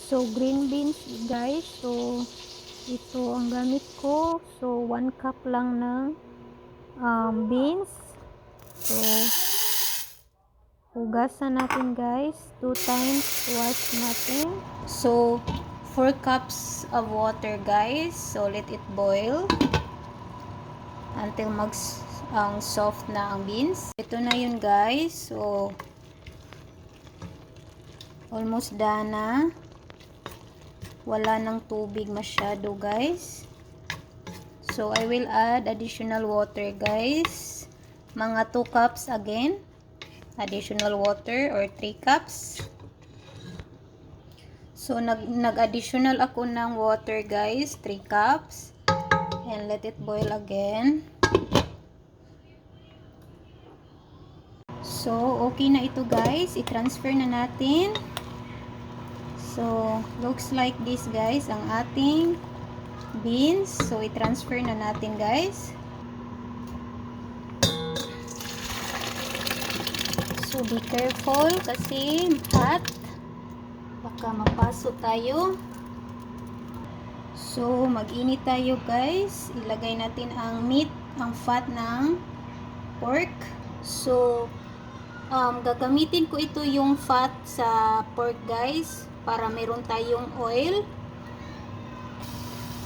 So green beans guys, so ito ang gamit ko. So 1 cup lang ng beans. So hugasan natin guys, 2 times wash natin. So 4 cups of water guys, so let it boil until soft na ang beans. Ito na yun guys, so almost done na. Wala nang tubig masyado guys. So I will add additional water guys, mga 2 cups again additional water, or 3 cups. So nag-additional ako ng water guys, 3 cups, and let it boil again. So okay na ito guys, i-transfer na natin. So looks like this guys ang ating beans. So i-transfer na natin guys. So be careful kasi hot, baka mapaso tayo. So mag-init tayo guys, ilagay natin ang meat, ang fat ng pork. So gagamitin ko ito yung fat sa pork guys, para meron tayong oil.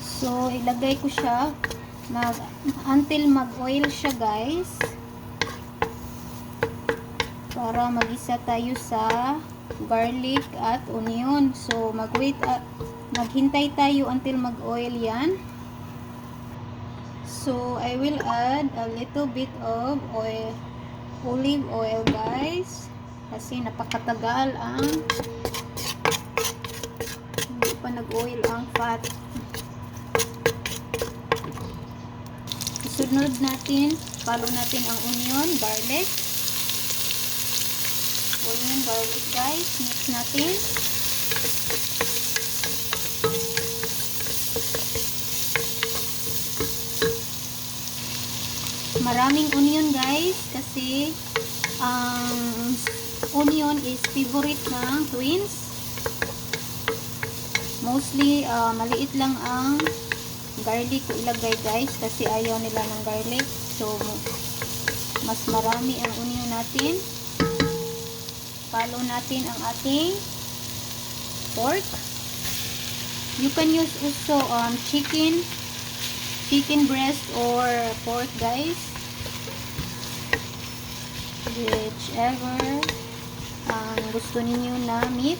So ilagay ko siya until mag-oil siya guys, para mag-isa tayo sa garlic at onion. So maghintay tayo until mag-oil yan. So I will add a little bit of olive oil guys, kasi napakatagal ang hindi pa nag-oil ang fat. Isunod natin, follow natin ang onion, garlic guys, mix natin. Maraming onion guys, kasi ang onion is favorite ng twins. Mostly maliit lang ang garlic ko ilagay guys, kasi ayaw nila ng garlic. So mas marami ang onion natin. Follow natin ang ating pork. You can use also chicken breast or pork guys, whichever ang gusto ninyo na meat,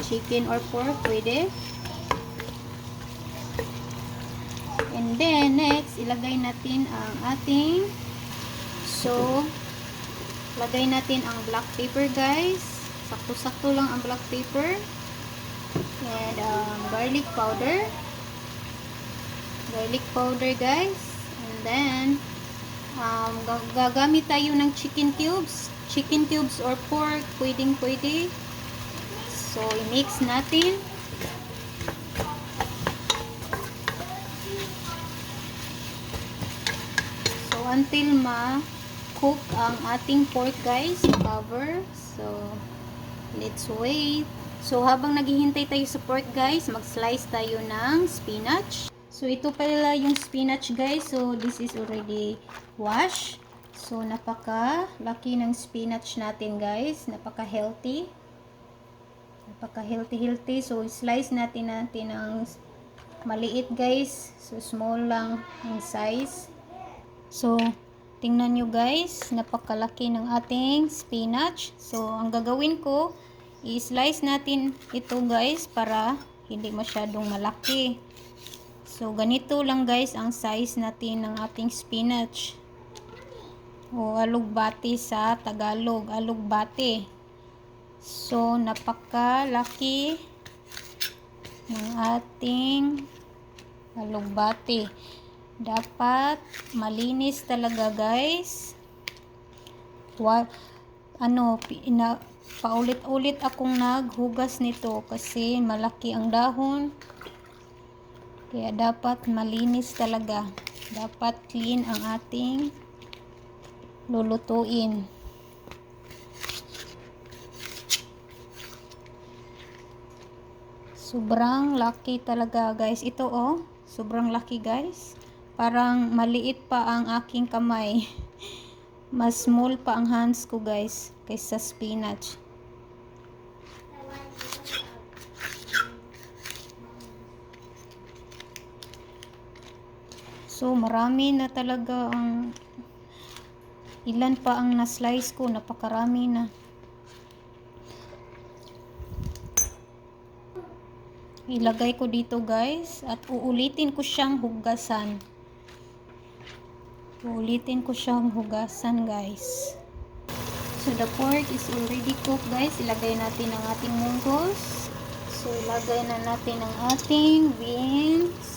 chicken or pork, pwede. And then next, ilagay natin ang ating, so lagay natin ang black pepper guys, sakto-sakto lang ang black pepper, and garlic powder guys. And then gagamit tayo ng chicken cubes or pork, pwede. So i-mix natin. So until ma-cook ang ating pork guys, cover. So let's wait. So habang naghihintay tayo sa pork guys, mag-slice tayo ng spinach. So ito pala yung spinach guys. So this is already washed. So napaka-laki ng spinach natin guys. Napaka-healthy. Napaka-healthy. So slice natin ng maliit guys. So small lang yung size. So tingnan nyo guys, napakalaki ng ating spinach. So ang gagawin ko, i-slice natin ito guys para hindi masyadong malaki. So ganito lang guys ang size natin ng ating spinach, o alugbati sa Tagalog, alugbati. So napakalaki ng ating alugbati. Dapat malinis talaga guys. Paulit-ulit akong naghugas nito kasi malaki ang dahon. Kaya dapat malinis talaga. Dapat clean ang ating lulutuin. Sobrang lucky talaga guys. Ito oh, sobrang lucky guys. Parang maliit pa ang aking kamay. Mas small pa ang hands ko guys kaysa spinach. So marami na talaga ang ilan pa ang na-slice ko, napakarami na. Ilagay ko dito guys at uulitin ko siyang hugasan. Uulitin ko siyang hugasan guys. So the pork is already cooked guys. Ilagay natin ang ating munggos. So ilagay na natin ang ating beans.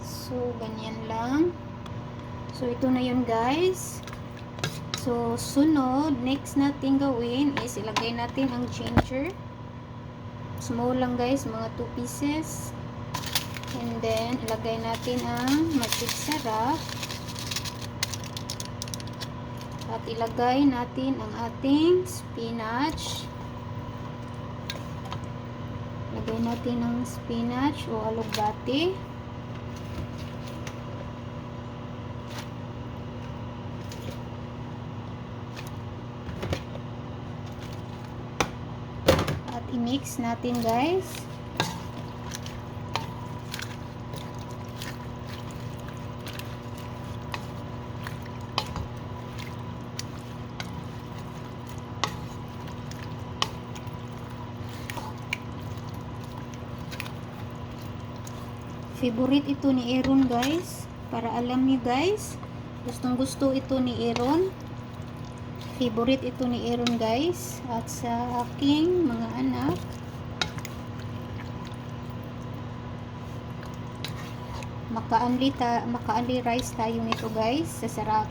So ganyan lang. So ito na yun guys. So, sunod, next natin gawin is ilagay natin ang ginger. Small lang guys, mga 2 pieces. And then, ilagay natin ang magic sarap. At ilagay natin ang ating spinach. Ilagay natin ang spinach o alugbati. I-mix natin guys. Favorite ito ni Aaron guys. Para alam niyo guys, gustong gusto ito ni Aaron. Favorite ito ni Aaron guys at sa aking mga anak. Maka-only rice tayo nito guys. Sasarap.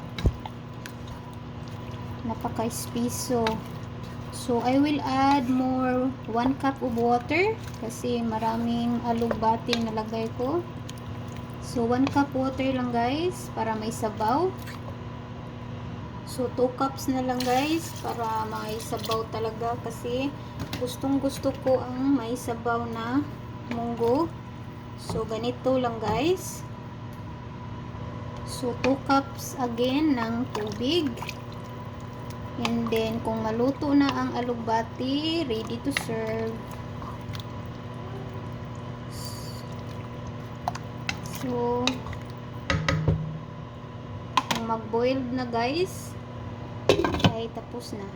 Napaka-spiso. So I will add more 1 cup of water kasi maraming alugbati na lagay ko. So 1 cup water lang guys para may sabaw. So 2 cups na lang guys para may sabaw talaga kasi gustong gusto ko ang may sabaw na munggo. So ganito lang guys. So 2 cups again ng tubig. And then kung maluto na ang alugbati, ready to serve. So kung mag-boiled na guys, ay tapos na.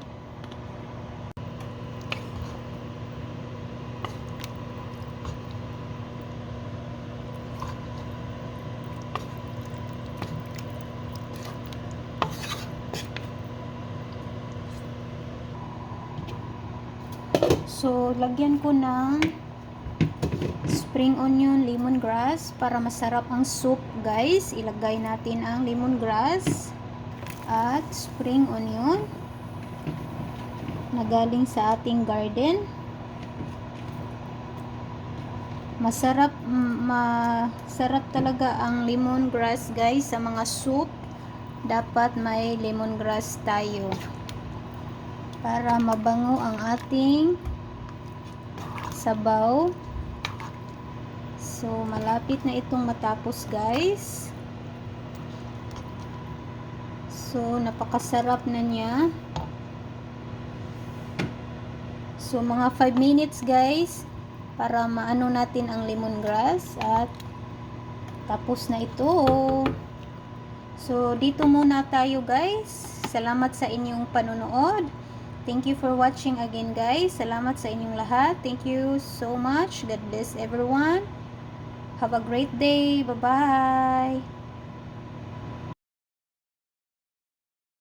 So lagyan ko ng spring onion, lemongrass para masarap ang soup guys. Ilagay natin ang lemongrass at spring onion na galing sa ating garden. Masarap talaga ang lemongrass guys sa mga soup. Dapat may lemongrass tayo para mabango ang ating sabaw. So malapit na itong matapos guys. So napakasarap na niya. So mga 5 minutes guys para maano natin ang lemongrass at tapos na ito. So dito muna tayo guys. Salamat sa inyong panonood. Thank you for watching again guys. Salamat sa inyong lahat. Thank you so much. God bless everyone. Have a great day. Bye-bye.